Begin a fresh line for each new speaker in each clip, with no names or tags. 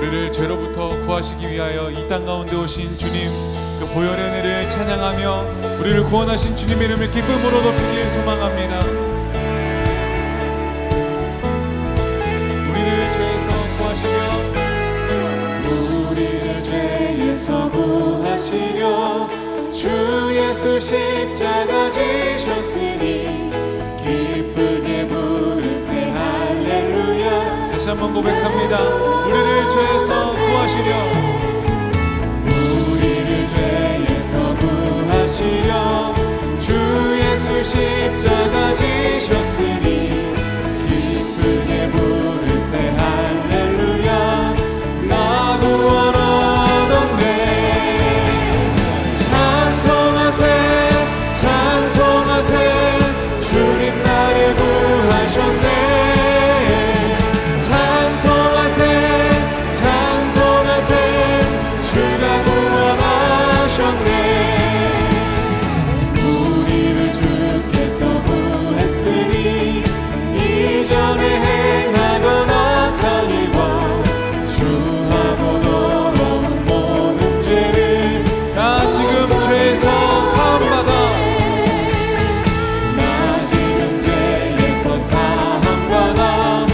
우리를 죄로부터 구하시기 위하여 이 땅 가운데 오신 주님, 그 보혈의 은혜를 찬양하며 우리를 구원하신 주님의 이름을 기쁨으로 높이길 소망합니다. 우리를 죄에서 구하시려
우리를 죄에서 구하시려 주 예수 십자가 지셨으니 기쁘게 부르세 할렐루야.
다시 한번 고백합니다. 우리를 죄에서 구하시려
우리를 죄에서 구하시려 주 예수 십자가 지셨으니 기쁘게 부르세 할렐루야. 나 구원 얻었네. 찬송하세 찬송하세 주님 나를 구하셨네. 우리를 주께서 구했으니 이전에 행하던 악한 일과 주하고 더러운 모든 죄를
나 지금 죄에서 사함받아
나 지금 죄에서 사함받아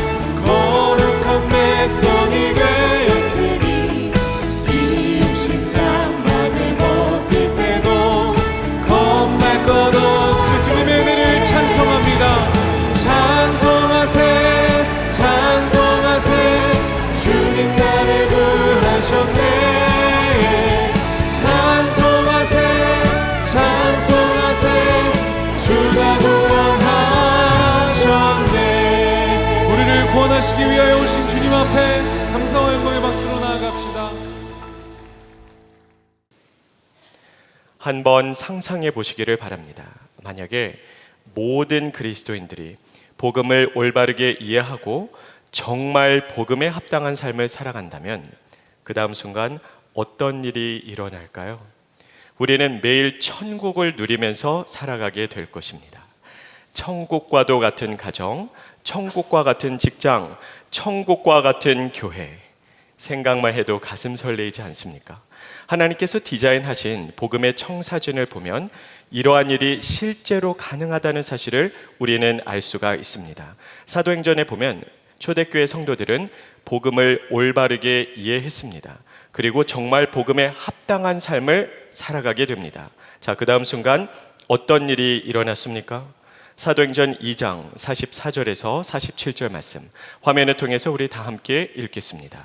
거룩한 백성이 되었으니 이 육신 장막을 벗을 때도 겁날 것 없그
주님의 은혜를 찬송합니다.
찬송하세 찬송하세 주님 나를 구하셨네. 찬송하세 찬송하세 주가 구원하셨네.
우리를 구원하시기 위하여 오신 주님 앞에 감사와 영광의 박수로 나아갑시다.
한번 상상해 보시기를 바랍니다. 만약에 모든 그리스도인들이 복음을 올바르게 이해하고 정말 복음에 합당한 삶을 살아간다면 그 다음 순간 어떤 일이 일어날까요? 우리는 매일 천국을 누리면서 살아가게 될 것입니다. 천국과도 같은 가정, 천국과 같은 직장, 천국과 같은 교회. 생각만 해도 가슴 설레이지 않습니까? 하나님께서 디자인하신 복음의 청사진을 보면 이러한 일이 실제로 가능하다는 사실을 우리는 알 수가 있습니다. 사도행전에 보면 초대교회 성도들은 복음을 올바르게 이해했습니다. 그리고 정말 복음에 합당한 삶을 살아가게 됩니다. 자, 그 다음 순간 어떤 일이 일어났습니까? 사도행전 2장 44절에서 47절 말씀 화면을 통해서 우리 다 함께 읽겠습니다.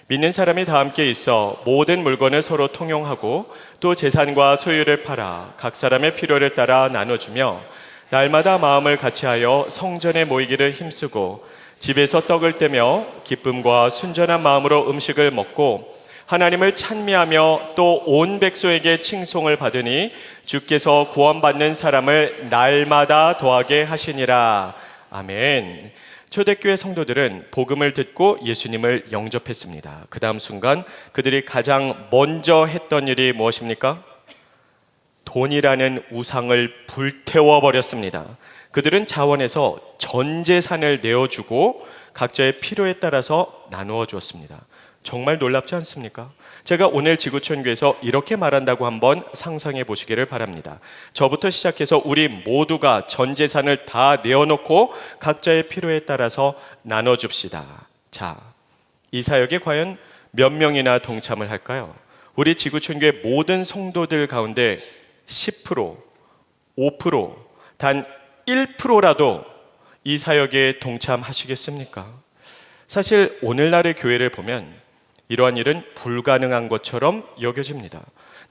믿는 사람이 다 함께 있어 모든 물건을 서로 통용하고 또 재산과 소유를 팔아 각 사람의 필요를 따라 나눠주며 날마다 마음을 같이하여 성전에 모이기를 힘쓰고 집에서 떡을 떼며 기쁨과 순전한 마음으로 음식을 먹고 하나님을 찬미하며 또 온 백성에게 칭송을 받으니 주께서 구원받는 사람을 날마다 더하게 하시니라. 아멘. 초대교회 성도들은 복음을 듣고 예수님을 영접했습니다. 그 다음 순간 그들이 가장 먼저 했던 일이 무엇입니까? 돈이라는 우상을 불태워버렸습니다. 그들은 자원에서 전 재산을 내어주고 각자의 필요에 따라서 나누어 주었습니다. 정말 놀랍지 않습니까? 제가 오늘 지구촌교에서 이렇게 말한다고 한번 상상해 보시기를 바랍니다. 저부터 시작해서 우리 모두가 전 재산을 다 내어놓고 각자의 필요에 따라서 나눠줍시다. 자, 이 사역에 과연 몇 명이나 동참을 할까요? 우리 지구촌교의 모든 성도들 가운데 10%, 5%, 단 1%라도 이 사역에 동참하시겠습니까? 사실 오늘날의 교회를 보면 이러한 일은 불가능한 것처럼 여겨집니다.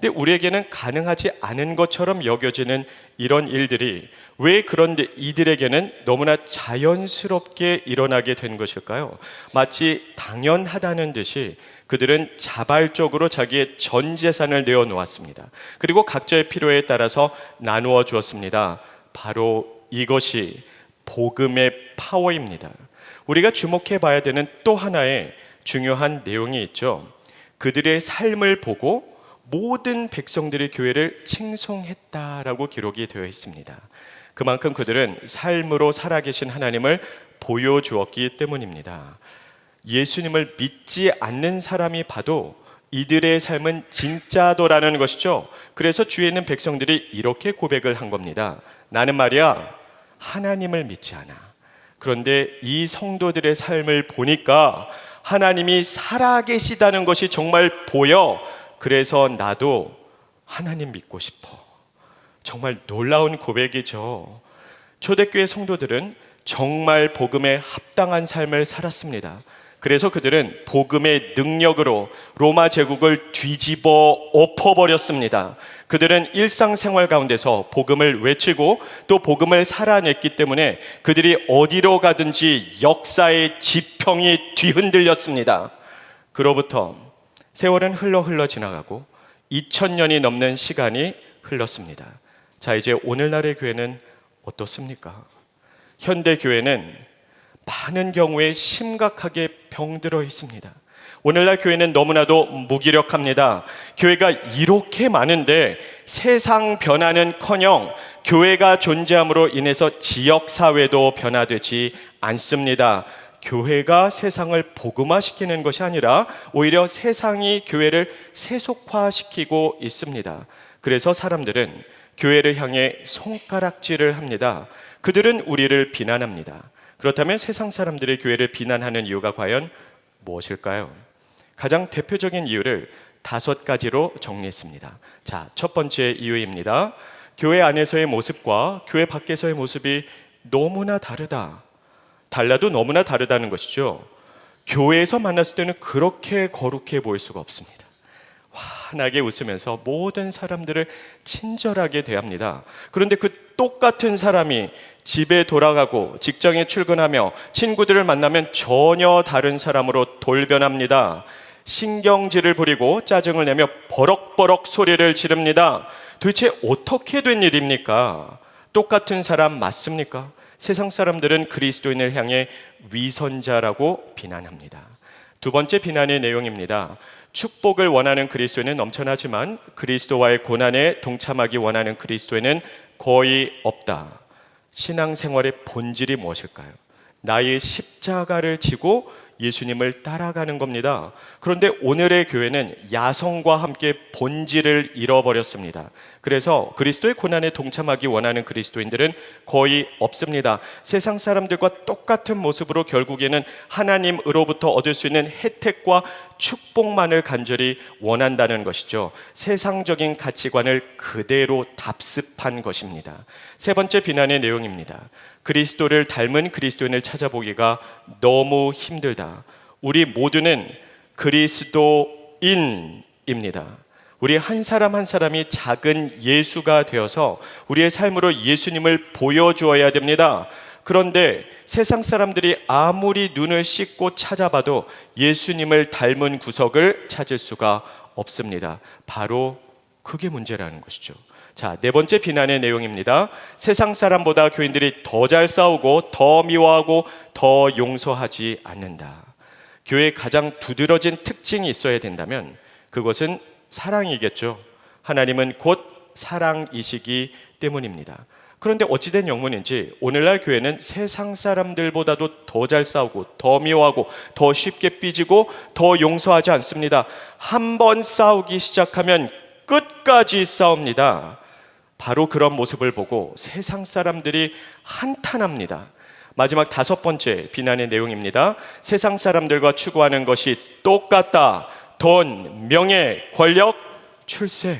근데 우리에게는 가능하지 않은 것처럼 여겨지는 이런 일들이 왜 그런데 이들에게는 너무나 자연스럽게 일어나게 된 것일까요? 마치 당연하다는 듯이 그들은 자발적으로 자기의 전 재산을 내어놓았습니다. 그리고 각자의 필요에 따라서 나누어 주었습니다. 바로 이것이 복음의 파워입니다. 우리가 주목해 봐야 되는 또 하나의 중요한 내용이 있죠. 그들의 삶을 보고 모든 백성들이 교회를 칭송했다라고 기록이 되어 있습니다. 그만큼 그들은 삶으로 살아계신 하나님을 보여주었기 때문입니다. 예수님을 믿지 않는 사람이 봐도 이들의 삶은 진짜도라는 것이죠. 그래서 주위에 있는 백성들이 이렇게 고백을 한 겁니다. 나는 말이야 하나님을 믿지 않아. 그런데 이 성도들의 삶을 보니까 하나님이 살아계시다는 것이 정말 보여. 그래서 나도 하나님 믿고 싶어. 정말 놀라운 고백이죠. 초대교회 성도들은 정말 복음에 합당한 삶을 살았습니다. 그래서 그들은 복음의 능력으로 로마 제국을 뒤집어 엎어버렸습니다. 그들은 일상생활 가운데서 복음을 외치고 또 복음을 살아냈기 때문에 그들이 어디로 가든지 역사의 지평이 뒤흔들렸습니다. 그로부터 세월은 흘러 지나가고 2000년이 넘는 시간이 흘렀습니다. 자, 이제 오늘날의 교회는 어떻습니까? 현대 교회는 많은 경우에 심각하게 병들어 있습니다. 오늘날 교회는 너무나도 무기력합니다. 교회가 이렇게 많은데 세상 변화는커녕 교회가 존재함으로 인해서 지역사회도 변화되지 않습니다. 교회가 세상을 복음화시키는 것이 아니라 오히려 세상이 교회를 세속화시키고 있습니다. 그래서 사람들은 교회를 향해 손가락질을 합니다. 그들은 우리를 비난합니다. 그렇다면 세상 사람들의 교회를 비난하는 이유가 과연 무엇일까요? 가장 대표적인 이유를 5가지로 정리했습니다. 자, 첫 번째 이유입니다. 교회 안에서의 모습과 교회 밖에서의 모습이 너무나 다르다. 달라도 너무나 다르다는 것이죠. 교회에서 만났을 때는 그렇게 거룩해 보일 수가 없습니다. 환하게 웃으면서 모든 사람들을 친절하게 대합니다. 그런데 그 똑같은 사람이 집에 돌아가고 직장에 출근하며 친구들을 만나면 전혀 다른 사람으로 돌변합니다. 신경질을 부리고 짜증을 내며 버럭버럭 소리를 지릅니다. 도대체 어떻게 된 일입니까? 똑같은 사람 맞습니까? 세상 사람들은 그리스도인을 향해 위선자라고 비난합니다. 두 번째 비난의 내용입니다. 축복을 원하는 그리스도인은 넘쳐나지만 그리스도와의 고난에 동참하기 원하는 그리스도인은 거의 없다. 신앙생활의 본질이 무엇일까요? 나의 십자가를 지고 예수님을 따라가는 겁니다. 그런데 오늘의 교회는 야성과 함께 본질을 잃어버렸습니다. 그래서 그리스도의 고난에 동참하기 원하는 그리스도인들은 거의 없습니다. 세상 사람들과 똑같은 모습으로 결국에는 하나님으로부터 얻을 수 있는 혜택과 축복만을 간절히 원한다는 것이죠. 세상적인 가치관을 그대로 답습한 것입니다. 세 번째 비난의 내용입니다. 그리스도를 닮은 그리스도인을 찾아보기가 너무 힘들다. 우리 모두는 그리스도인입니다. 우리 한 사람 한 사람이 작은 예수가 되어서 우리의 삶으로 예수님을 보여주어야 됩니다. 그런데 세상 사람들이 아무리 눈을 씻고 찾아봐도 예수님을 닮은 구석을 찾을 수가 없습니다. 바로 그게 문제라는 것이죠. 자, 네 번째 비난의 내용입니다. 세상 사람보다 교인들이 더 잘 싸우고 더 미워하고 더 용서하지 않는다. 교회의 가장 두드러진 특징이 있어야 된다면 그것은 사랑이겠죠. 하나님은 곧 사랑이시기 때문입니다. 그런데 어찌된 영문인지 오늘날 교회는 세상 사람들보다도 더 잘 싸우고 더 미워하고 더 쉽게 삐지고 더 용서하지 않습니다. 한 번 싸우기 시작하면 끝까지 싸웁니다. 바로 그런 모습을 보고 세상 사람들이 한탄합니다. 마지막 5번째 비난의 내용입니다. 세상 사람들과 추구하는 것이 똑같다. 돈, 명예, 권력, 출세.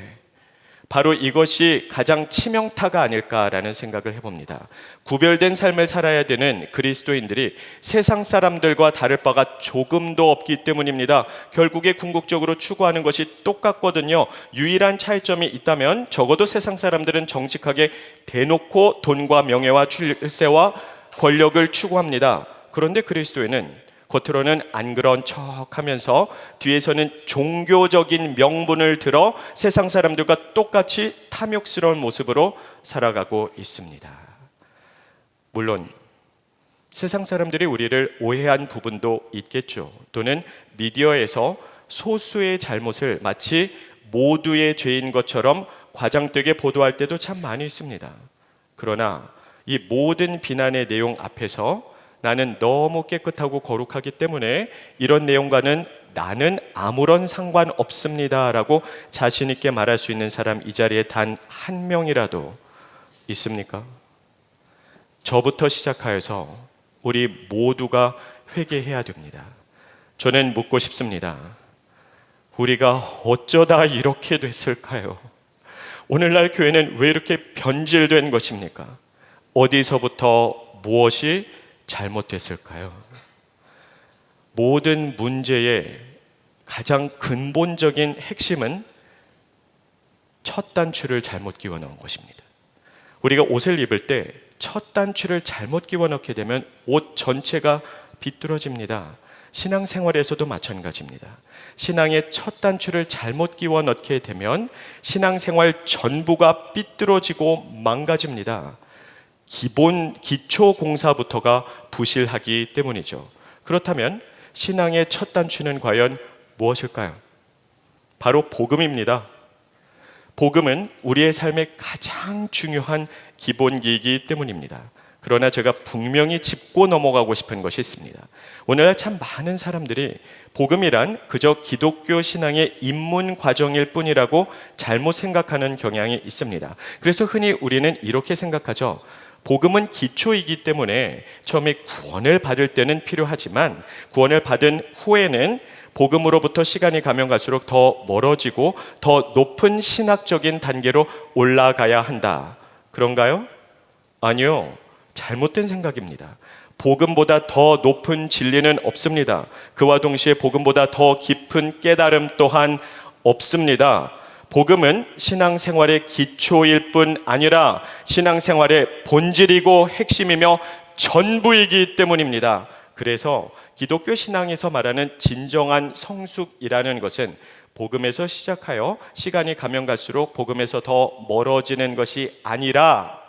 바로 이것이 가장 치명타가 아닐까라는 생각을 해봅니다. 구별된 삶을 살아야 되는 그리스도인들이 세상 사람들과 다를 바가 조금도 없기 때문입니다. 결국에 궁극적으로 추구하는 것이 똑같거든요. 유일한 차이점이 있다면 적어도 세상 사람들은 정직하게 대놓고 돈과 명예와 출세와 권력을 추구합니다. 그런데 그리스도인은 겉으로는 안 그런 척하면서 뒤에서는 종교적인 명분을 들어 세상 사람들과 똑같이 탐욕스러운 모습으로 살아가고 있습니다. 물론 세상 사람들이 우리를 오해한 부분도 있겠죠. 또는 미디어에서 소수의 잘못을 마치 모두의 죄인 것처럼 과장되게 보도할 때도 참 많이 있습니다. 그러나 이 모든 비난의 내용 앞에서 나는 너무 깨끗하고 거룩하기 때문에 이런 내용과는 나는 아무런 상관없습니다 라고 자신 있게 말할 수 있는 사람 이 자리에 단 한 명이라도 있습니까? 저부터 시작하여서 우리 모두가 회개해야 됩니다. 저는 묻고 싶습니다. 우리가 어쩌다 이렇게 됐을까요? 오늘날 교회는 왜 이렇게 변질된 것입니까? 어디서부터 무엇이 잘못됐을까요? 모든 문제의 가장 근본적인 핵심은 첫 단추를 잘못 끼워 넣은 것입니다. 우리가 옷을 입을 때 첫 단추를 잘못 끼워 넣게 되면 옷 전체가 비뚤어집니다. 신앙생활에서도 마찬가지입니다. 신앙의 첫 단추를 잘못 끼워 넣게 되면 신앙생활 전부가 삐뚤어지고 망가집니다. 기초 공사부터가 부실하기 때문이죠. 그렇다면 신앙의 첫 단추는 과연 무엇일까요? 바로 복음입니다. 복음은 우리의 삶의 가장 중요한 기본기이기 때문입니다. 그러나 제가 분명히 짚고 넘어가고 싶은 것이 있습니다. 오늘날 참 많은 사람들이 복음이란 그저 기독교 신앙의 입문 과정일 뿐이라고 잘못 생각하는 경향이 있습니다. 그래서 흔히 우리는 이렇게 생각하죠. 복음은 기초이기 때문에 처음에 구원을 받을 때는 필요하지만 구원을 받은 후에는 복음으로부터 시간이 가면 갈수록 더 멀어지고 더 높은 신학적인 단계로 올라가야 한다. 그런가요? 아니요. 잘못된 생각입니다. 복음보다 더 높은 진리는 없습니다. 그와 동시에 복음보다 더 깊은 깨달음 또한 없습니다. 복음은 신앙생활의 기초일 뿐 아니라 신앙생활의 본질이고 핵심이며 전부이기 때문입니다. 그래서 기독교 신앙에서 말하는 진정한 성숙이라는 것은 복음에서 시작하여 시간이 가면 갈수록 복음에서 더 멀어지는 것이 아니라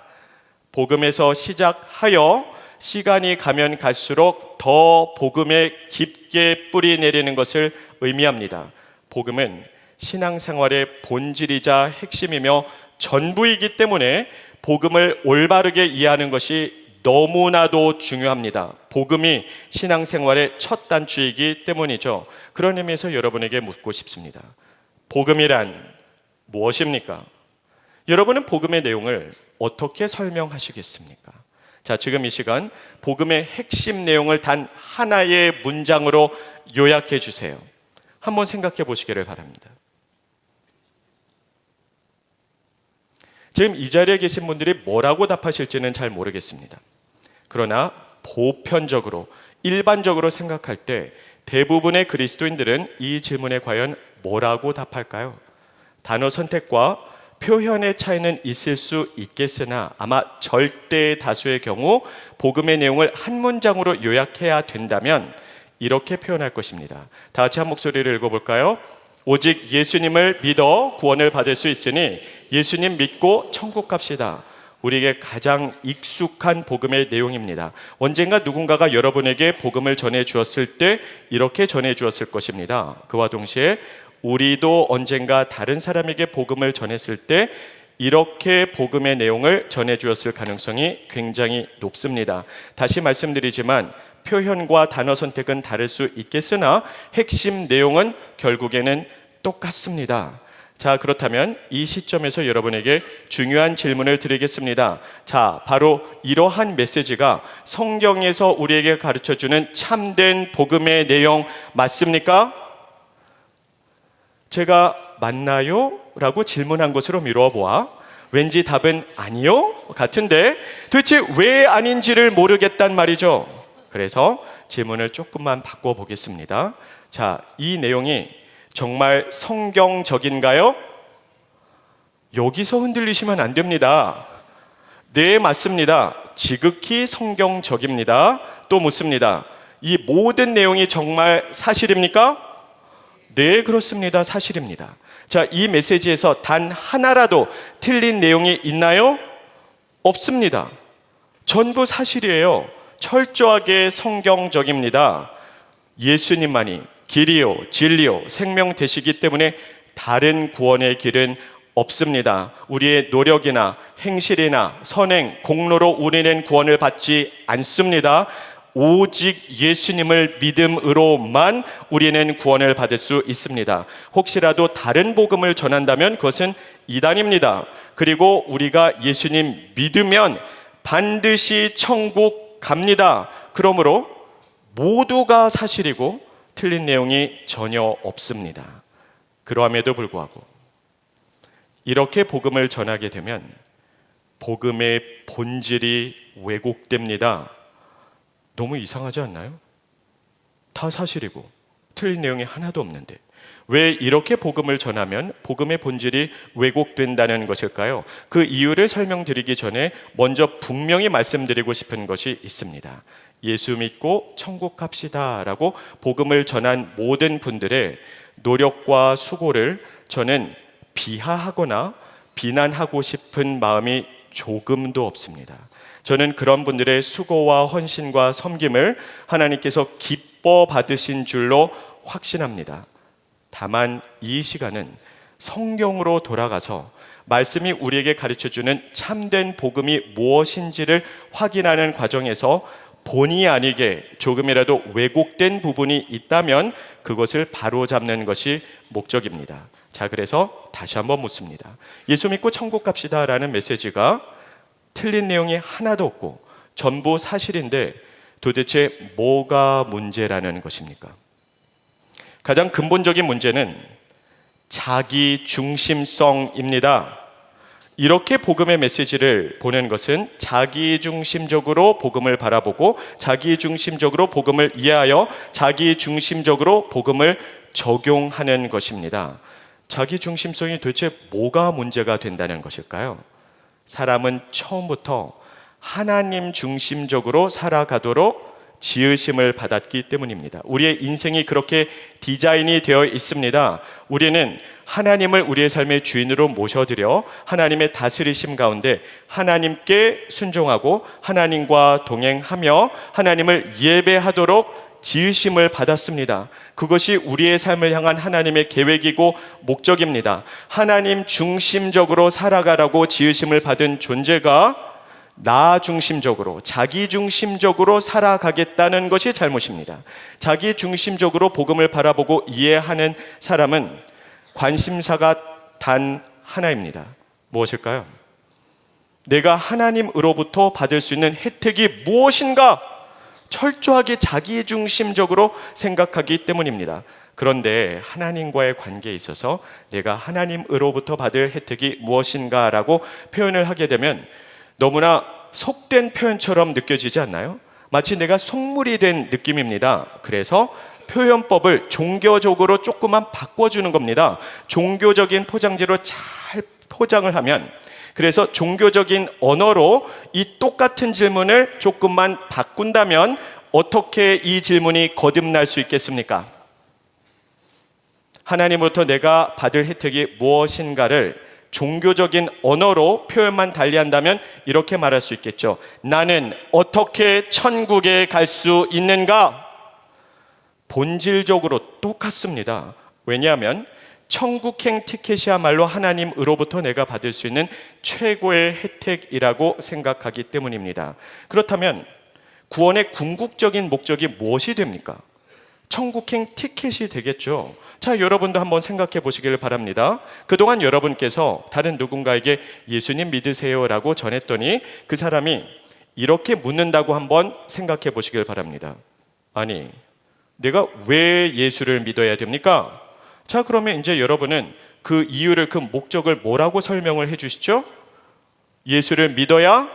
복음에서 시작하여 시간이 가면 갈수록 더 복음에 깊게 뿌리 내리는 것을 의미합니다. 복음은 신앙생활의 본질이자 핵심이며 전부이기 때문에 복음을 올바르게 이해하는 것이 너무나도 중요합니다. 복음이 신앙생활의 첫 단추이기 때문이죠. 그런 의미에서 여러분에게 묻고 싶습니다. 복음이란 무엇입니까? 여러분은 복음의 내용을 어떻게 설명하시겠습니까? 자, 지금 이 시간 복음의 핵심 내용을 단 하나의 문장으로 요약해 주세요. 한번 생각해 보시기를 바랍니다. 지금 이 자리에 계신 분들이 뭐라고 답하실지는 잘 모르겠습니다. 그러나 보편적으로 일반적으로 생각할 때 대부분의 그리스도인들은 이 질문에 과연 뭐라고 답할까요? 단어 선택과 표현의 차이는 있을 수 있겠으나 아마 절대 다수의 경우 복음의 내용을 한 문장으로 요약해야 된다면 이렇게 표현할 것입니다. 다 같이 한 목소리를 읽어볼까요? 오직 예수님을 믿어 구원을 받을 수 있으니 예수님 믿고 천국 갑시다. 우리에게 가장 익숙한 복음의 내용입니다. 언젠가 누군가가 여러분에게 복음을 전해 주었을 때 이렇게 전해 주었을 것입니다. 그와 동시에 우리도 언젠가 다른 사람에게 복음을 전했을 때 이렇게 복음의 내용을 전해 주었을 가능성이 굉장히 높습니다. 다시 말씀드리지만 표현과 단어 선택은 다를 수 있겠으나 핵심 내용은 결국에는 똑같습니다. 자, 그렇다면 이 시점에서 여러분에게 중요한 질문을 드리겠습니다. 자, 바로 이러한 메시지가 성경에서 우리에게 가르쳐주는 참된 복음의 내용 맞습니까? 제가 맞나요? 라고 질문한 것으로 미루어 보아 왠지 답은 아니요? 같은데 도대체 왜 아닌지를 모르겠단 말이죠. 그래서 질문을 조금만 바꿔보겠습니다. 자, 이 내용이 정말 성경적인가요? 여기서 흔들리시면 안 됩니다. 네, 맞습니다. 지극히 성경적입니다. 또 묻습니다. 이 모든 내용이 정말 사실입니까? 네, 그렇습니다. 사실입니다. 자, 이 메시지에서 단 하나라도 틀린 내용이 있나요? 없습니다. 전부 사실이에요. 철저하게 성경적입니다. 예수님만이 길이요 진리요 생명 되시기 때문에 다른 구원의 길은 없습니다. 우리의 노력이나 행실이나 선행, 공로로 우리는 구원을 받지 않습니다. 오직 예수님을 믿음으로만 우리는 구원을 받을 수 있습니다. 혹시라도 다른 복음을 전한다면 그것은 이단입니다. 그리고 우리가 예수님 믿으면 반드시 천국 갑니다. 그러므로 모두가 사실이고 틀린 내용이 전혀 없습니다. 그러함에도 불구하고 이렇게 복음을 전하게 되면 복음의 본질이 왜곡됩니다. 너무 이상하지 않나요? 다 사실이고 틀린 내용이 하나도 없는데 왜 이렇게 복음을 전하면 복음의 본질이 왜곡된다는 것일까요? 그 이유를 설명드리기 전에 먼저 분명히 말씀드리고 싶은 것이 있습니다. 예수 믿고 천국 갑시다 라고 복음을 전한 모든 분들의 노력과 수고를 저는 비하하거나 비난하고 싶은 마음이 조금도 없습니다. 저는 그런 분들의 수고와 헌신과 섬김을 하나님께서 기뻐 받으신 줄로 확신합니다. 다만 이 시간은 성경으로 돌아가서 말씀이 우리에게 가르쳐주는 참된 복음이 무엇인지를 확인하는 과정에서 본의 아니게 조금이라도 왜곡된 부분이 있다면 그것을 바로잡는 것이 목적입니다. 자, 그래서 다시 한번 묻습니다. 예수 믿고 천국 갑시다 라는 메시지가 틀린 내용이 하나도 없고 전부 사실인데 도대체 뭐가 문제라는 것입니까? 가장 근본적인 문제는 자기 중심성입니다. 이렇게 복음의 메시지를 보는 것은 자기 중심적으로 복음을 바라보고 자기 중심적으로 복음을 이해하여 자기 중심적으로 복음을 적용하는 것입니다. 자기 중심성이 도대체 뭐가 문제가 된다는 것일까요? 사람은 처음부터 하나님 중심적으로 살아가도록 지으심을 받았기 때문입니다. 우리의 인생이 그렇게 디자인이 되어 있습니다. 우리는 하나님을 우리의 삶의 주인으로 모셔드려 하나님의 다스리심 가운데 하나님께 순종하고 하나님과 동행하며 하나님을 예배하도록 지으심을 받았습니다. 그것이 우리의 삶을 향한 하나님의 계획이고 목적입니다. 하나님 중심적으로 살아가라고 지으심을 받은 존재가 나 중심적으로, 자기 중심적으로 살아가겠다는 것이 잘못입니다. 자기 중심적으로 복음을 바라보고 이해하는 사람은 관심사가 단 하나입니다. 무엇일까요? 내가 하나님으로부터 받을 수 있는 혜택이 무엇인가? 철저하게 자기 중심적으로 생각하기 때문입니다. 그런데 하나님과의 관계에 있어서 내가 하나님으로부터 받을 혜택이 무엇인가라고 표현을 하게 되면 너무나 속된 표현처럼 느껴지지 않나요? 마치 내가 속물이 된 느낌입니다. 그래서 표현법을 종교적으로 조금만 바꿔주는 겁니다. 종교적인 포장지로 잘 포장을 하면, 그래서 종교적인 언어로 이 똑같은 질문을 조금만 바꾼다면 어떻게 이 질문이 거듭날 수 있겠습니까? 하나님으로부터 내가 받을 혜택이 무엇인가를 종교적인 언어로 표현만 달리한다면 이렇게 말할 수 있겠죠. 나는 어떻게 천국에 갈 수 있는가? 본질적으로 똑같습니다. 왜냐하면 천국행 티켓이야말로 하나님으로부터 내가 받을 수 있는 최고의 혜택이라고 생각하기 때문입니다. 그렇다면 구원의 궁극적인 목적이 무엇이 됩니까? 천국행 티켓이 되겠죠. 자, 여러분도 한번 생각해 보시기를 바랍니다. 그동안 여러분께서 다른 누군가에게 예수님 믿으세요라고 전했더니 그 사람이 이렇게 묻는다고 한번 생각해 보시길 바랍니다. 아니, 내가 왜 예수를 믿어야 됩니까? 자, 그러면 이제 여러분은 그 이유를, 그 목적을 뭐라고 설명을 해 주시죠? 예수를 믿어야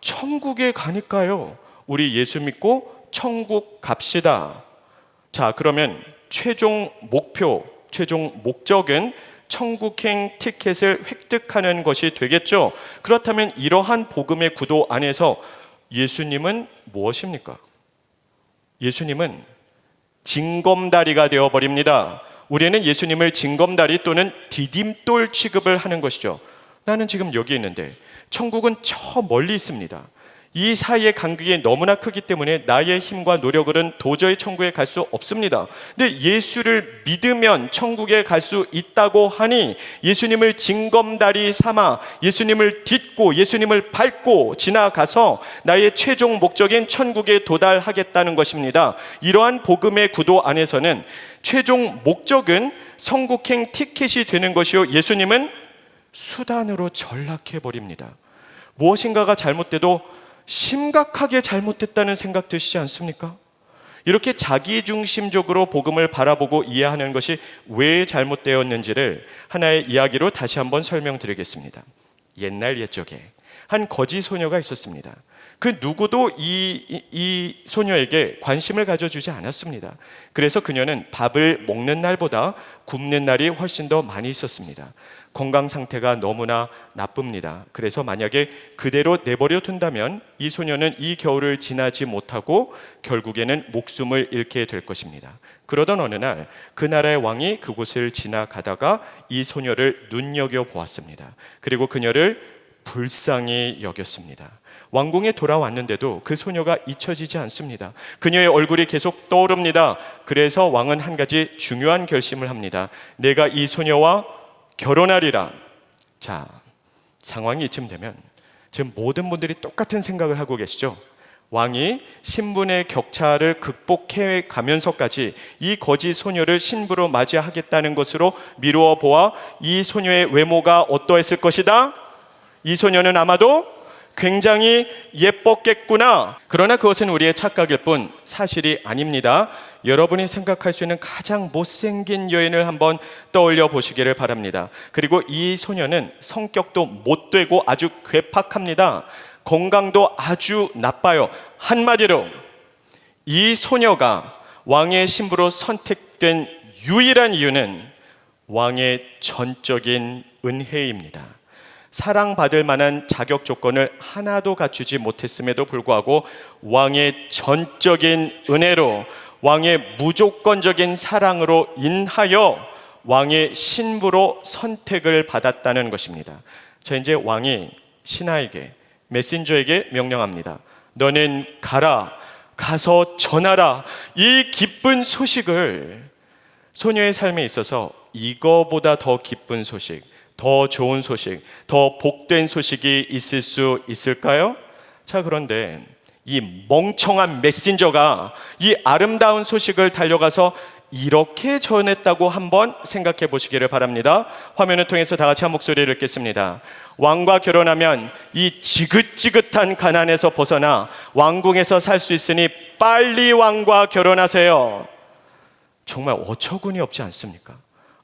천국에 가니까요. 우리 예수 믿고 천국 갑시다. 자, 그러면 최종 목표, 최종 목적은 천국행 티켓을 획득하는 것이 되겠죠. 그렇다면 이러한 복음의 구도 안에서 예수님은 무엇입니까? 예수님은 징검다리가 되어버립니다. 우리는 예수님을 징검다리 또는 디딤돌 취급을 하는 것이죠. 나는 지금 여기 있는데 천국은 저 멀리 있습니다. 이 사이의 간격이 너무나 크기 때문에 나의 힘과 노력으로는 도저히 천국에 갈 수 없습니다. 근데 예수를 믿으면 천국에 갈 수 있다고 하니 예수님을 징검다리 삼아 예수님을 딛고 예수님을 밟고 지나가서 나의 최종 목적인 천국에 도달하겠다는 것입니다. 이러한 복음의 구도 안에서는 최종 목적은 성국행 티켓이 되는 것이요, 예수님은 수단으로 전락해 버립니다. 무엇인가가 잘못돼도 심각하게 잘못됐다는 생각 드시지 않습니까? 이렇게 자기중심적으로 복음을 바라보고 이해하는 것이 왜 잘못되었는지를 하나의 이야기로 다시 한번 설명드리겠습니다. 옛날 옛적에 한 거지 소녀가 있었습니다. 그 누구도 이 소녀에게 관심을 가져주지 않았습니다. 그래서 그녀는 밥을 먹는 날보다 굶는 날이 훨씬 더 많이 있었습니다. 건강 상태가 너무나 나쁩니다. 그래서 만약에 그대로 내버려 둔다면 이 소녀는 이 겨울을 지나지 못하고 결국에는 목숨을 잃게 될 것입니다. 그러던 어느 날 그 나라의 왕이 그곳을 지나가다가 이 소녀를 눈여겨보았습니다. 그리고 그녀를 불쌍히 여겼습니다. 왕궁에 돌아왔는데도 그 소녀가 잊혀지지 않습니다. 그녀의 얼굴이 계속 떠오릅니다. 그래서 왕은 한 가지 중요한 결심을 합니다. 내가 이 소녀와 결혼하리라. 자, 상황이 이쯤 되면 지금 모든 분들이 똑같은 생각을 하고 계시죠? 왕이 신분의 격차를 극복해 가면서까지 이 거지 소녀를 신부로 맞이하겠다는 것으로 미루어 보아 이 소녀의 외모가 어떠했을 것이다? 이 소녀는 아마도 굉장히 예뻤겠구나. 그러나 그것은 우리의 착각일 뿐 사실이 아닙니다. 여러분이 생각할 수 있는 가장 못생긴 여인을 한번 떠올려 보시기를 바랍니다. 그리고 이 소녀는 성격도 못되고 아주 괴팍합니다. 건강도 아주 나빠요. 한마디로 이 소녀가 왕의 신부로 선택된 유일한 이유는 왕의 전적인 은혜입니다. 사랑받을 만한 자격 조건을 하나도 갖추지 못했음에도 불구하고 왕의 전적인 은혜로, 왕의 무조건적인 사랑으로 인하여 왕의 신부로 선택을 받았다는 것입니다. 자, 이제 왕이 신하에게, 메신저에게 명령합니다. 너는 가서 전하라. 이 기쁜 소식을. 소녀의 삶에 있어서 이거보다 더 기쁜 소식, 더 좋은 소식, 더 복된 소식이 있을 수 있을까요? 자, 그런데 이 멍청한 메신저가 이 아름다운 소식을 달려가서 이렇게 전했다고 한번 생각해 보시기를 바랍니다. 화면을 통해서 다 같이 한 목소리를 읽겠습니다. 왕과 결혼하면 이 지긋지긋한 가난에서 벗어나 왕궁에서 살 수 있으니 빨리 왕과 결혼하세요. 정말 어처구니 없지 않습니까?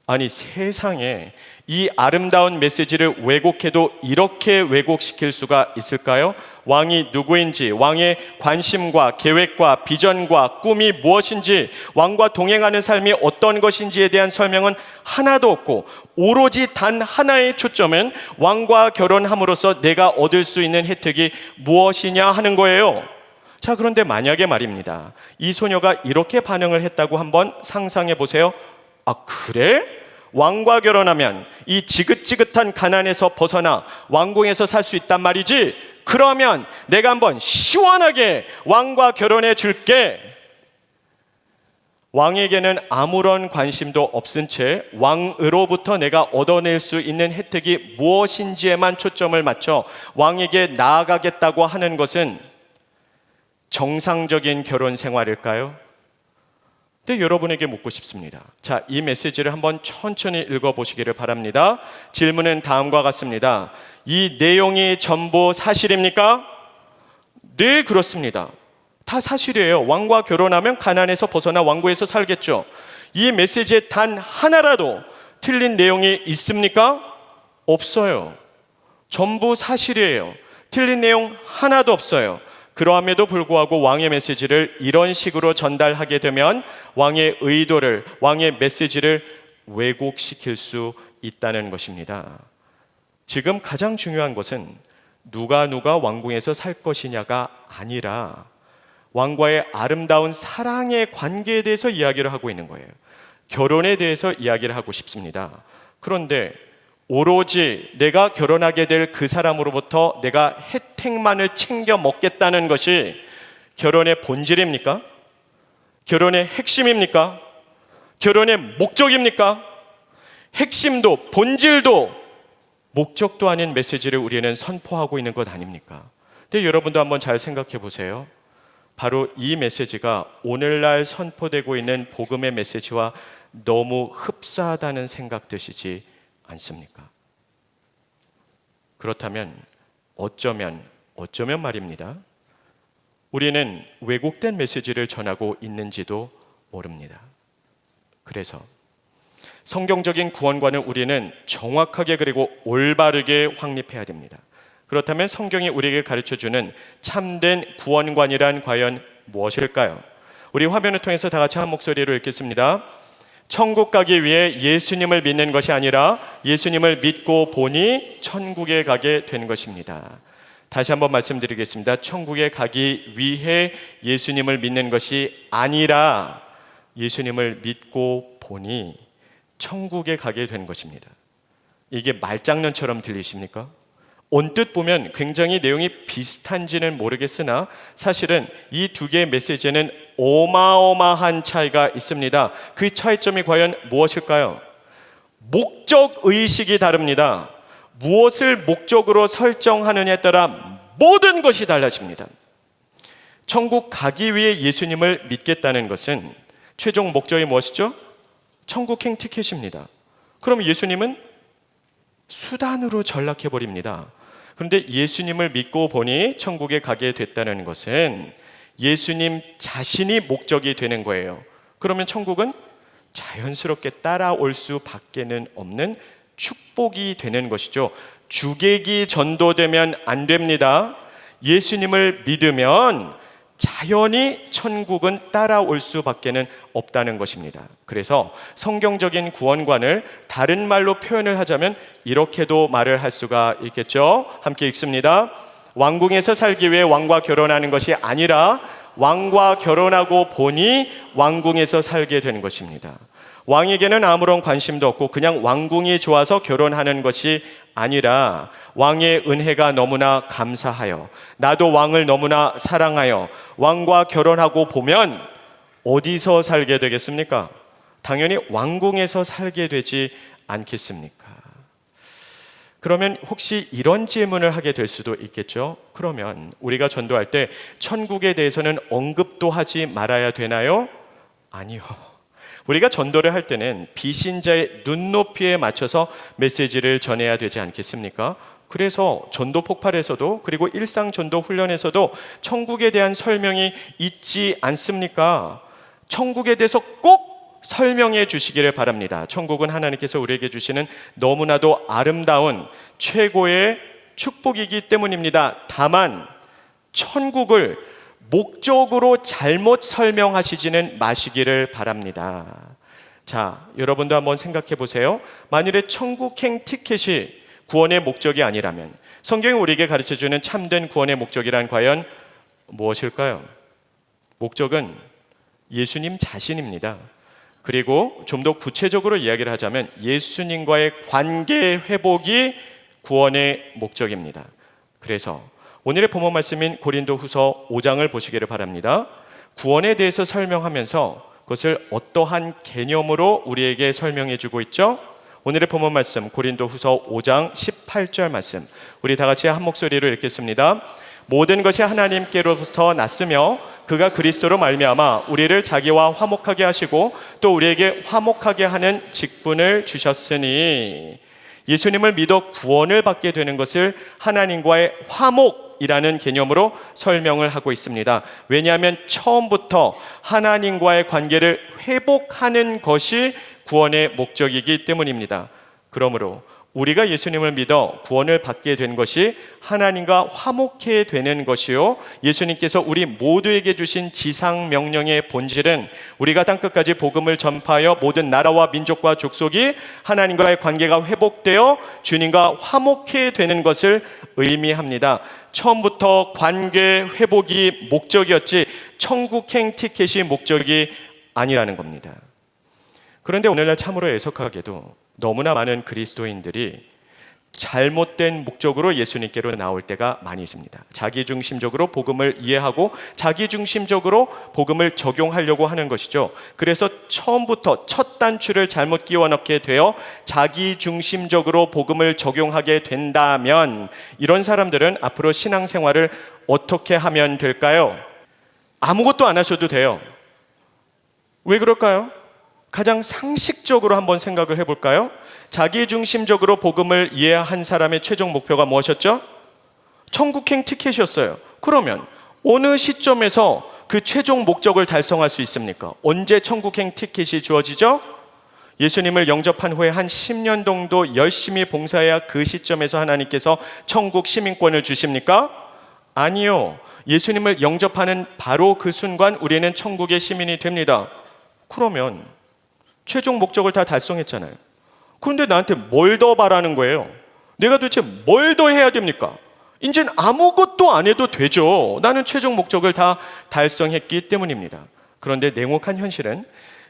아니, 세상에 이 아름다운 메시지를 왜곡해도 이렇게 왜곡시킬 수가 있을까요? 왕이 누구인지, 왕의 관심과 계획과 비전과 꿈이 무엇인지, 왕과 동행하는 삶이 어떤 것인지에 대한 설명은 하나도 없고 오로지 단 하나의 초점은 왕과 결혼함으로써 내가 얻을 수 있는 혜택이 무엇이냐 하는 거예요. 자, 그런데 만약에 말입니다, 이 소녀가 이렇게 반응을 했다고 한번 상상해 보세요. 아, 그래? 왕과 결혼하면 이 지긋지긋한 가난에서 벗어나 왕궁에서 살 수 있단 말이지? 그러면 내가 한번 시원하게 왕과 결혼해 줄게. 왕에게는 아무런 관심도 없은 채 왕으로부터 내가 얻어낼 수 있는 혜택이 무엇인지에만 초점을 맞춰 왕에게 나아가겠다고 하는 것은 정상적인 결혼 생활일까요? 근데 여러분에게 묻고 싶습니다. 자, 이 메시지를 한번 천천히 읽어보시기를 바랍니다. 질문은 다음과 같습니다. 이 내용이 전부 사실입니까? 네, 그렇습니다. 다 사실이에요. 왕과 결혼하면 가난에서 벗어나 왕궁에서 살겠죠. 이 메시지에 단 하나라도 틀린 내용이 있습니까? 없어요. 전부 사실이에요. 틀린 내용 하나도 없어요. 그러함에도 불구하고 왕의 메시지를 이런 식으로 전달하게 되면 왕의 의도를, 왕의 메시지를 왜곡시킬 수 있다는 것입니다. 지금 가장 중요한 것은 누가 왕궁에서 살 것이냐가 아니라 왕과의 아름다운 사랑의 관계에 대해서 이야기를 하고 있는 거예요. 결혼에 대해서 이야기를 하고 싶습니다. 그런데 오로지 내가 결혼하게 될 그 사람으로부터 내가 혜택만을 챙겨 먹겠다는 것이 결혼의 본질입니까? 결혼의 핵심입니까? 결혼의 목적입니까? 핵심도 본질도 목적도 아닌 메시지를 우리는 선포하고 있는 것 아닙니까? 근데 여러분도 한번 잘 생각해 보세요. 바로 이 메시지가 오늘날 선포되고 있는 복음의 메시지와 너무 흡사하다는 생각 드시지 않습니까? 그렇다면 어쩌면 말입니다. 우리는 왜곡된 메시지를 전하고 있는지도 모릅니다. 그래서 성경적인 구원관을 우리는 정확하게 그리고 올바르게 확립해야 됩니다. 그렇다면 성경이 우리에게 가르쳐주는 참된 구원관이란 과연 무엇일까요? 우리 화면을 통해서 다 같이 한 목소리로 읽겠습니다. 천국 가기 위해 예수님을 믿는 것이 아니라 예수님을 믿고 보니 천국에 가게 된 것입니다. 다시 한번 말씀드리겠습니다. 천국에 가기 위해 예수님을 믿는 것이 아니라 예수님을 믿고 보니 천국에 가게 된 것입니다. 이게 말장난처럼 들리십니까? 언뜻 보면 굉장히 내용이 비슷한지는 모르겠으나 사실은 이 두 개의 메시지에는 어마어마한 차이가 있습니다. 그 차이점이 과연 무엇일까요? 목적 의식이 다릅니다. 무엇을 목적으로 설정하느냐에 따라 모든 것이 달라집니다. 천국 가기 위해 예수님을 믿겠다는 것은 최종 목적이 무엇이죠? 천국행 티켓입니다. 그럼 예수님은 수단으로 전락해버립니다. 그런데 예수님을 믿고 보니 천국에 가게 됐다는 것은 예수님 자신이 목적이 되는 거예요. 그러면 천국은 자연스럽게 따라올 수밖에는 없는 축복이 되는 것이죠. 주객이 전도되면 안 됩니다. 예수님을 믿으면 자연히 천국은 따라올 수밖에는 없다는 것입니다. 그래서 성경적인 구원관을 다른 말로 표현을 하자면 이렇게도 말을 할 수가 있겠죠. 함께 읽습니다. 왕궁에서 살기 위해 왕과 결혼하는 것이 아니라 왕과 결혼하고 보니 왕궁에서 살게 된 것입니다. 왕에게는 아무런 관심도 없고 그냥 왕궁이 좋아서 결혼하는 것이 아니라 왕의 은혜가 너무나 감사하여 나도 왕을 너무나 사랑하여 왕과 결혼하고 보면 어디서 살게 되겠습니까? 당연히 왕궁에서 살게 되지 않겠습니까? 그러면 혹시 이런 질문을 하게 될 수도 있겠죠. 그러면 우리가 전도할 때 천국에 대해서는 언급도 하지 말아야 되나요? 아니요. 우리가 전도를 할 때는 비신자의 눈높이에 맞춰서 메시지를 전해야 되지 않겠습니까? 그래서 전도 폭발에서도 그리고 일상 전도 훈련에서도 천국에 대한 설명이 있지 않습니까? 천국에 대해서 꼭 설명해 주시기를 바랍니다. 천국은 하나님께서 우리에게 주시는 너무나도 아름다운 최고의 축복이기 때문입니다. 다만 천국을 목적으로 잘못 설명하시지는 마시기를 바랍니다. 자, 여러분도 한번 생각해 보세요. 만일에 천국행 티켓이 구원의 목적이 아니라면 성경이 우리에게 가르쳐주는 참된 구원의 목적이란 과연 무엇일까요? 목적은 예수님 자신입니다. 그리고 좀 더 구체적으로 이야기를 하자면 예수님과의 관계 회복이 구원의 목적입니다. 그래서 오늘의 본문 말씀인 고린도후서 5장을 보시기를 바랍니다. 구원에 대해서 설명하면서 그것을 어떠한 개념으로 우리에게 설명해 주고 있죠? 오늘의 본문 말씀 고린도후서 5장 18절 말씀 우리 다 같이 한 목소리로 읽겠습니다. 모든 것이 하나님께로부터 났으며 그가 그리스도로 말미암아 우리를 자기와 화목하게 하시고 또 우리에게 화목하게 하는 직분을 주셨으니 예수님을 믿어 구원을 받게 되는 것을 하나님과의 화목이라는 개념으로 설명을 하고 있습니다. 왜냐하면 처음부터 하나님과의 관계를 회복하는 것이 구원의 목적이기 때문입니다. 그러므로 우리가 예수님을 믿어 구원을 받게 된 것이 하나님과 화목해 되는 것이요, 예수님께서 우리 모두에게 주신 지상 명령의 본질은 우리가 땅끝까지 복음을 전파하여 모든 나라와 민족과 족속이 하나님과의 관계가 회복되어 주님과 화목해 되는 것을 의미합니다. 처음부터 관계 회복이 목적이었지 천국행 티켓이 목적이 아니라는 겁니다. 그런데 오늘날 참으로 애석하게도 너무나 많은 그리스도인들이 잘못된 목적으로 예수님께로 나올 때가 많이 있습니다. 자기중심적으로 복음을 이해하고 자기중심적으로 복음을 적용하려고 하는 것이죠. 그래서 처음부터 첫 단추를 잘못 끼워 넣게 되어 자기중심적으로 복음을 적용하게 된다면 이런 사람들은 앞으로 신앙생활을 어떻게 하면 될까요? 아무것도 안 하셔도 돼요. 왜 그럴까요? 가장 상식적으로 한번 생각을 해볼까요? 자기중심적으로 복음을 이해한 사람의 최종 목표가 무엇이었죠? 천국행 티켓이었어요. 그러면 어느 시점에서 그 최종 목적을 달성할 수 있습니까? 언제 천국행 티켓이 주어지죠? 예수님을 영접한 후에 한 10년 정도 열심히 봉사해야 그 시점에서 하나님께서 천국 시민권을 주십니까? 아니요. 예수님을 영접하는 바로 그 순간 우리는 천국의 시민이 됩니다. 그러면 최종 목적을 다 달성했잖아요. 그런데 나한테 뭘 더 바라는 거예요? 내가 도대체 뭘 더 해야 됩니까? 이제는 아무것도 안 해도 되죠. 나는 최종 목적을 다 달성했기 때문입니다. 그런데 냉혹한 현실은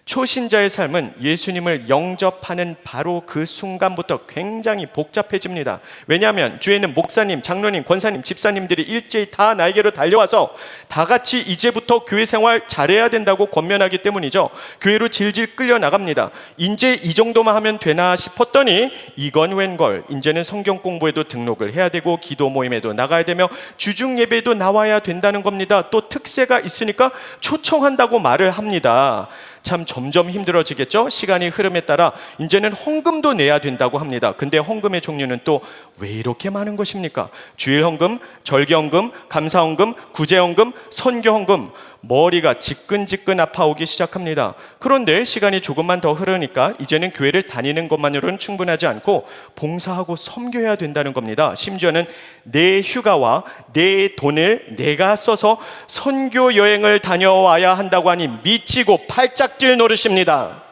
초신자의 삶은 예수님을 영접하는 바로 그 순간부터 굉장히 복잡해집니다. 왜냐하면 주위에는 목사님, 장로님, 권사님, 집사님들이 일제히 다 나에게로 달려와서 다 같이 이제부터 교회 생활 잘해야 된다고 권면하기 때문이죠. 교회로 질질 끌려 나갑니다. 이제 이 정도만 하면 되나 싶었더니 이건 웬걸, 이제는 성경 공부에도 등록을 해야 되고 기도 모임에도 나가야 되며 주중 예배에도 나와야 된다는 겁니다. 또 특세가 있으니까 초청한다고 말을 합니다. 참 점점 힘들어지겠죠? 시간이 흐름에 따라 이제는 헌금도 내야 된다고 합니다. 근데 헌금의 종류는 또 왜 이렇게 많은 것입니까? 주일 헌금, 절기 헌금, 감사 헌금, 구제 헌금, 선교 헌금, 머리가 지끈지끈 아파오기 시작합니다. 그런데 시간이 조금만 더 흐르니까 이제는 교회를 다니는 것만으로는 충분하지 않고 봉사하고 섬겨야 된다는 겁니다. 심지어는 내 휴가와 내 돈을 내가 써서 선교 여행을 다녀와야 한다고 하니 미치고 팔짝 뛸 노릇입니다.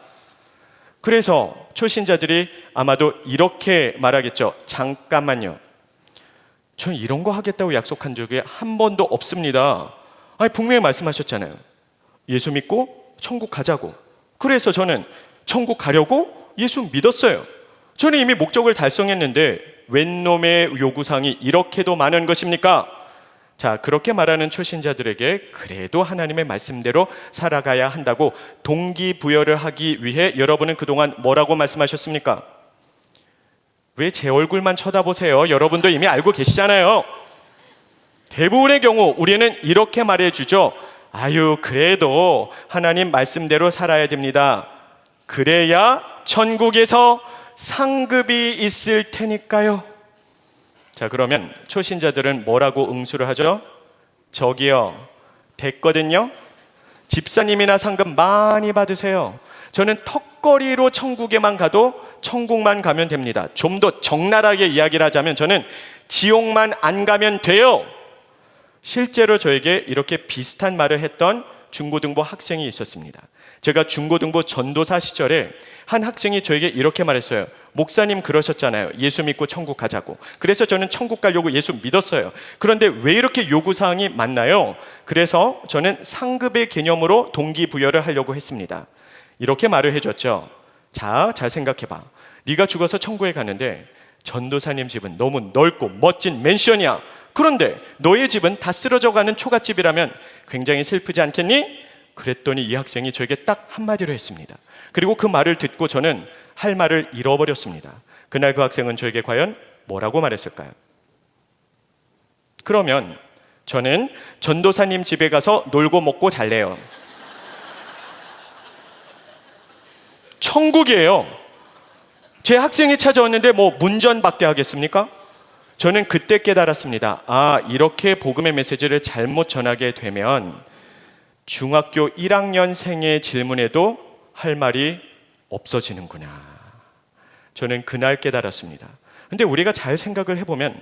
그래서 초신자들이 아마도 이렇게 말하겠죠. 잠깐만요. 전 이런 거 하겠다고 약속한 적이 한 번도 없습니다. 아니, 분명히 말씀하셨잖아요. 예수 믿고 천국 가자고. 그래서 저는 천국 가려고 예수 믿었어요. 저는 이미 목적을 달성했는데 웬 놈의 요구사항이 이렇게도 많은 것입니까? 자, 그렇게 말하는 초신자들에게 그래도 하나님의 말씀대로 살아가야 한다고 동기부여를 하기 위해 여러분은 그동안 뭐라고 말씀하셨습니까? 왜 제 얼굴만 쳐다보세요? 여러분도 이미 알고 계시잖아요. 대부분의 경우 우리는 이렇게 말해주죠. 아유, 그래도 하나님 말씀대로 살아야 됩니다. 그래야 천국에서 상급이 있을 테니까요. 자, 그러면 초신자들은 뭐라고 응수를 하죠? 저기요, 됐거든요. 집사님이나 상급 많이 받으세요. 저는 턱걸이로 천국에만 가도 천국만 가면 됩니다. 좀 더 적나라하게 이야기를 하자면 저는 지옥만 안 가면 돼요. 실제로 저에게 이렇게 비슷한 말을 했던 중고등부 학생이 있었습니다. 제가 중고등부 전도사 시절에 한 학생이 저에게 이렇게 말했어요. 목사님 그러셨잖아요. 예수 믿고 천국 가자고. 그래서 저는 천국 가려고 예수 믿었어요. 그런데 왜 이렇게 요구사항이 많나요? 그래서 저는 상급의 개념으로 동기부여를 하려고 했습니다. 이렇게 말을 해줬죠. 자, 잘 생각해봐. 네가 죽어서 천국에 가는데 전도사님 집은 너무 넓고 멋진 맨션이야. 그런데 너의 집은 다 쓰러져가는 초가집이라면 굉장히 슬프지 않겠니? 그랬더니 이 학생이 저에게 딱 한마디로 했습니다. 그리고 그 말을 듣고 저는 할 말을 잃어버렸습니다. 그날 그 학생은 저에게 과연 뭐라고 말했을까요? 그러면 저는 전도사님 집에 가서 놀고 먹고 잘래요. 천국이에요. 제 학생이 찾아왔는데 뭐 문전박대하겠습니까? 저는 그때 깨달았습니다. 아, 이렇게 복음의 메시지를 잘못 전하게 되면 중학교 1학년생의 질문에도 할 말이 없어지는구나. 저는 그날 깨달았습니다. 근데 우리가 잘 생각을 해보면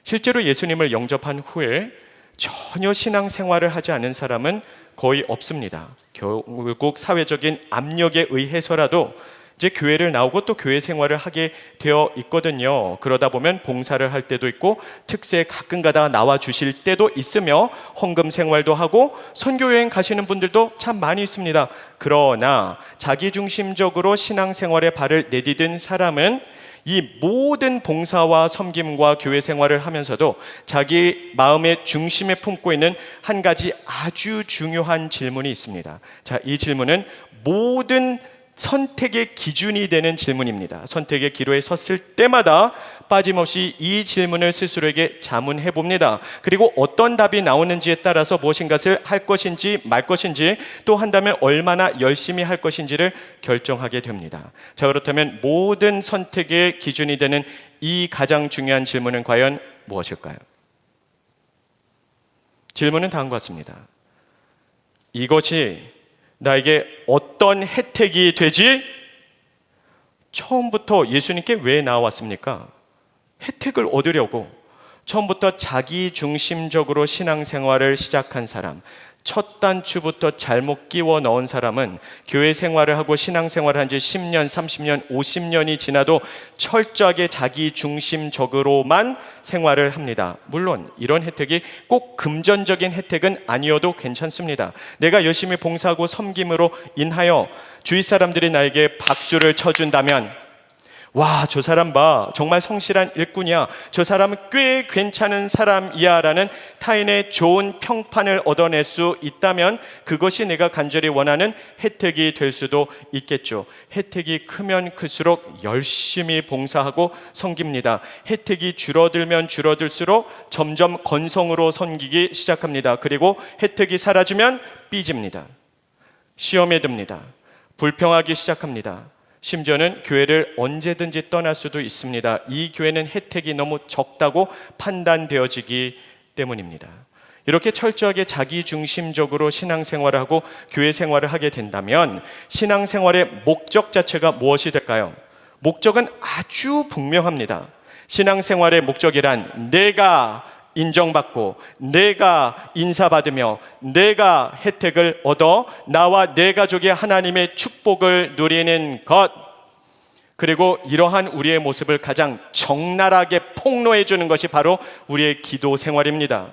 실제로 예수님을 영접한 후에 전혀 신앙생활을 하지 않은 사람은 거의 없습니다. 결국 사회적인 압력에 의해서라도 이제 교회를 나오고 또 교회 생활을 하게 되어 있거든요. 그러다 보면 봉사를 할 때도 있고 특세 가끔 가다가 나와 주실 때도 있으며 헌금 생활도 하고 선교 여행 가시는 분들도 참 많이 있습니다. 그러나 자기중심적으로 신앙생활에 발을 내디딘 사람은 이 모든 봉사와 섬김과 교회 생활을 하면서도 자기 마음의 중심에 품고 있는 한 가지 아주 중요한 질문이 있습니다. 자, 이 질문은 모든 선택의 기준이 되는 질문입니다. 선택의 기로에 섰을 때마다 빠짐없이 이 질문을 스스로에게 자문해 봅니다. 그리고 어떤 답이 나오는지에 따라서 무엇인가를 할 것인지 말 것인지, 또 한다면 얼마나 열심히 할 것인지를 결정하게 됩니다. 자, 그렇다면 모든 선택의 기준이 되는 이 가장 중요한 질문은 과연 무엇일까요? 질문은 다음과 같습니다. 이것이 나에게 어떤 혜택이 되지? 처음부터 예수님께 왜 나왔습니까? 혜택을 얻으려고. 처음부터 자기중심적으로 신앙생활을 시작한 사람, 첫 단추부터 잘못 끼워 넣은 사람은 교회 생활을 하고 신앙생활을 한 지 10년, 30년, 50년이 지나도 철저하게 자기중심적으로만 생활을 합니다. 물론 이런 혜택이 꼭 금전적인 혜택은 아니어도 괜찮습니다. 내가 열심히 봉사하고 섬김으로 인하여 주위 사람들이 나에게 박수를 쳐준다면, 와, 저 사람 봐, 정말 성실한 일꾼이야, 저 사람은 꽤 괜찮은 사람이야 라는 타인의 좋은 평판을 얻어낼 수 있다면 그것이 내가 간절히 원하는 혜택이 될 수도 있겠죠. 혜택이 크면 클수록 열심히 봉사하고 섬깁니다. 혜택이 줄어들면 줄어들수록 점점 건성으로 섬기기 시작합니다. 그리고 혜택이 사라지면 삐집니다. 시험에 듭니다. 불평하기 시작합니다. 심지어는 교회를 언제든지 떠날 수도 있습니다. 이 교회는 혜택이 너무 적다고 판단되어지기 때문입니다. 이렇게 철저하게 자기중심적으로 신앙생활을 하고 교회 생활을 하게 된다면 신앙생활의 목적 자체가 무엇이 될까요? 목적은 아주 분명합니다. 신앙생활의 목적이란 내가 인정받고 내가 인사받으며 내가 혜택을 얻어 나와 내 가족이 하나님의 축복을 누리는 것, 그리고 이러한 우리의 모습을 가장 적나라하게 폭로해 주는 것이 바로 우리의 기도 생활입니다.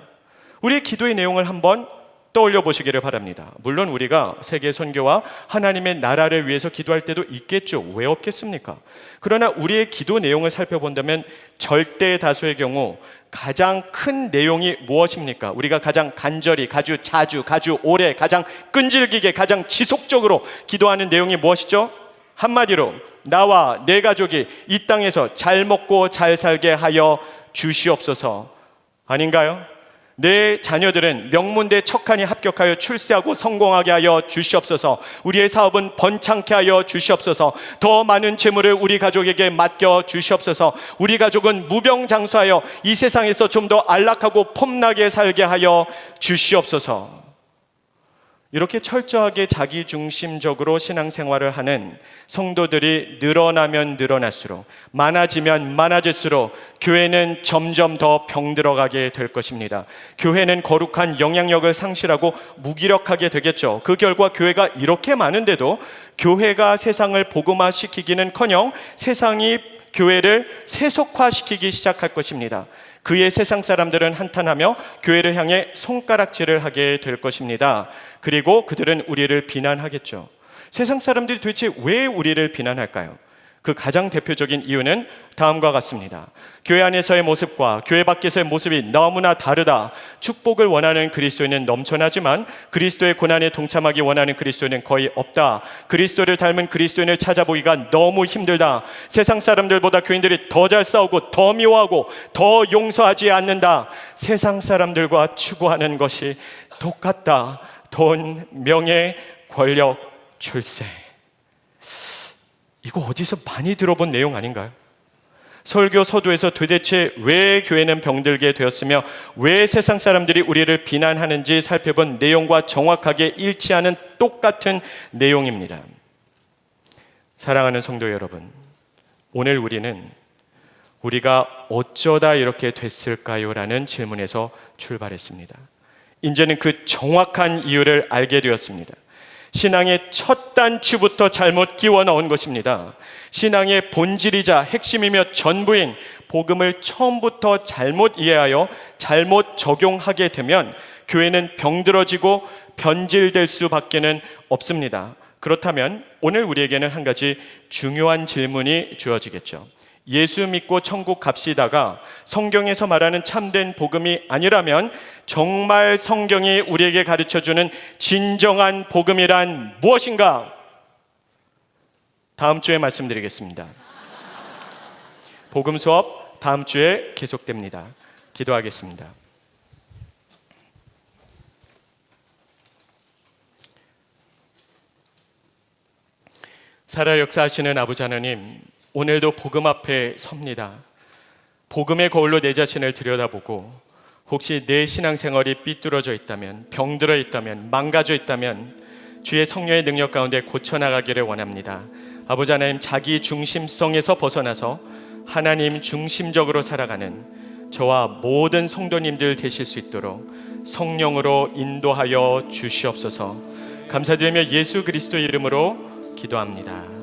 우리의 기도의 내용을 한번 떠올려 보시기를 바랍니다. 물론 우리가 세계 선교와 하나님의 나라를 위해서 기도할 때도 있겠죠. 왜 없겠습니까? 그러나 우리의 기도 내용을 살펴본다면 절대 다수의 경우 가장 큰 내용이 무엇입니까? 우리가 가장 간절히, 가장 자주, 가장 오래, 가장 끈질기게, 가장 지속적으로 기도하는 내용이 무엇이죠? 한마디로 나와 내 가족이 이 땅에서 잘 먹고 잘 살게 하여 주시옵소서 아닌가요? 내 자녀들은 명문대 척하니 합격하여 출세하고 성공하게 하여 주시옵소서. 우리의 사업은 번창케 하여 주시옵소서. 더 많은 재물을 우리 가족에게 맡겨 주시옵소서. 우리 가족은 무병장수하여 이 세상에서 좀 더 안락하고 폼나게 살게 하여 주시옵소서. 이렇게 철저하게 자기중심적으로 신앙생활을 하는 성도들이 늘어나면 늘어날수록, 많아지면 많아질수록 교회는 점점 더 병들어가게 될 것입니다. 교회는 거룩한 영향력을 상실하고 무기력하게 되겠죠. 그 결과 교회가 이렇게 많은데도 교회가 세상을 복음화시키기는커녕 세상이 교회를 세속화시키기 시작할 것입니다. 그의 세상 사람들은 한탄하며 교회를 향해 손가락질을 하게 될 것입니다. 그리고 그들은 우리를 비난하겠죠. 세상 사람들이 도대체 왜 우리를 비난할까요? 그 가장 대표적인 이유는 다음과 같습니다. 교회 안에서의 모습과 교회 밖에서의 모습이 너무나 다르다. 축복을 원하는 그리스도인은 넘쳐나지만 그리스도의 고난에 동참하기 원하는 그리스도인은 거의 없다. 그리스도를 닮은 그리스도인을 찾아보기가 너무 힘들다. 세상 사람들보다 교인들이 더 잘 싸우고 더 미워하고 더 용서하지 않는다. 세상 사람들과 추구하는 것이 똑같다. 돈, 명예, 권력, 출세. 이거 어디서 많이 들어본 내용 아닌가요? 설교 서두에서 도대체 왜 교회는 병들게 되었으며 왜 세상 사람들이 우리를 비난하는지 살펴본 내용과 정확하게 일치하는 똑같은 내용입니다. 사랑하는 성도 여러분, 오늘 우리는 우리가 어쩌다 이렇게 됐을까요? 라는 질문에서 출발했습니다. 이제는 그 정확한 이유를 알게 되었습니다. 신앙의 첫 단추부터 잘못 끼워 넣은 것입니다. 신앙의 본질이자 핵심이며 전부인 복음을 처음부터 잘못 이해하여 잘못 적용하게 되면 교회는 병들어지고 변질될 수밖에는 없습니다. 그렇다면 오늘 우리에게는 한 가지 중요한 질문이 주어지겠죠. 예수 믿고 천국 갑시다가 성경에서 말하는 참된 복음이 아니라면 정말 성경이 우리에게 가르쳐주는 진정한 복음이란 무엇인가? 다음 주에 말씀드리겠습니다. 복음 수업 다음 주에 계속됩니다. 기도하겠습니다. 살아 역사하시는 아버지 하나님, 오늘도 복음 앞에 섭니다. 복음의 거울로 내 자신을 들여다보고 혹시 내 신앙생활이 삐뚤어져 있다면, 병들어 있다면, 망가져 있다면 주의 성령의 능력 가운데 고쳐나가기를 원합니다. 아버지 하나님, 자기 중심성에서 벗어나서 하나님 중심적으로 살아가는 저와 모든 성도님들 되실 수 있도록 성령으로 인도하여 주시옵소서. 감사드리며 예수 그리스도 이름으로 기도합니다.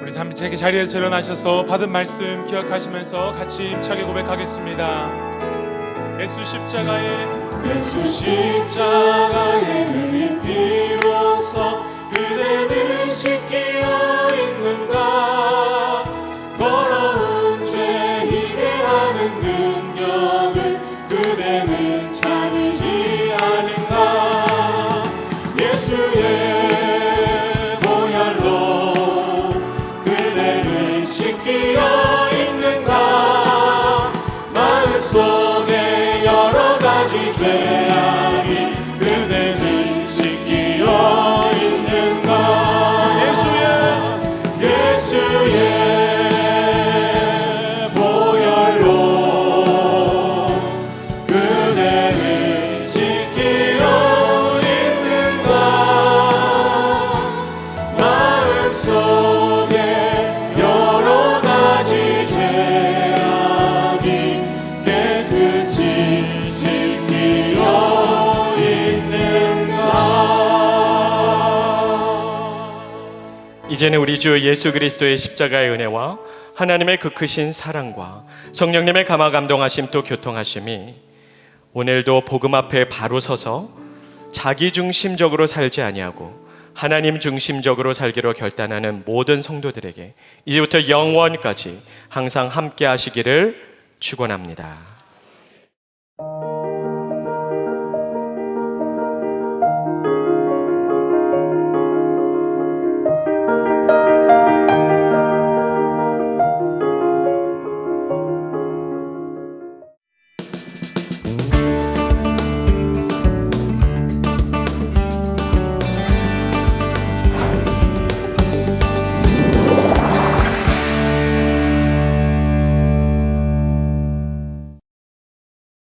우리 함께 자리에서 일어나셔서 받은 말씀 기억하시면서 같이 힘차게 고백하겠습니다. 예수 십자가에
흘린 피로써 그대는 씻기어 있는가. 더러운 죄 희대하는 능력을 그대는 참으지 않은가. 예수의 보혈로 그대는 씻기어 있는가. 마음속에 여러 가지 죄악이 그대는 씻기어 있는가. 예수의 보혈로 그대는 씻기어 있는가. 마음속에 여러 가지 죄악이 깨끗이 씻기어 있는가.
이제는 우리 주 예수 그리스도의 십자가의 은혜와 하나님의 그 크신 사랑과 성령님의 감화 감동하심 또 교통하심이 오늘도 복음 앞에 바로 서서 자기 중심적으로 살지 아니하고 하나님 중심적으로 살기로 결단하는 모든 성도들에게 이제부터 영원까지 항상 함께 하시기를 축원합니다.